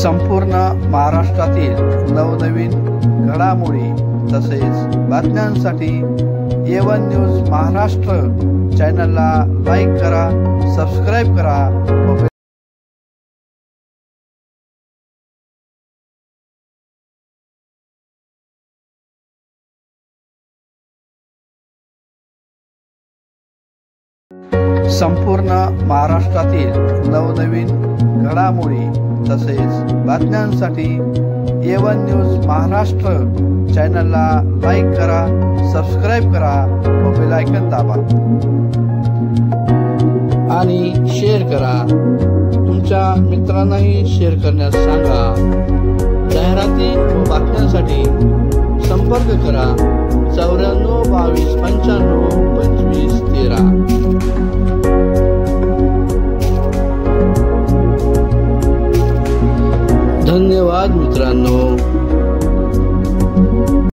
संपूर्ण महाराष्ट्रातील नवनवीन घडामोडी तसेच बातम्यांसाठी A1 न्यूज महाराष्ट्र चॅनलला लाईक करा, सबस्क्राईब करा व संपूर्ण महाराष्ट्रातील नवनवीन घडामोडी तसेच बातम्यांसाठी A1 न्यूज महाराष्ट्र चॅनलला लाईक करा, सबस्क्राईब करा व बेल आयकॉन दाबा आणि शेअर करा. तुमच्या मित्रांनाही शेअर करण्यास सांगा. जाहिराती व बातम्यांसाठी संपर्क करा 94 22 95 25 13. धन्यवाद मित्रांनो.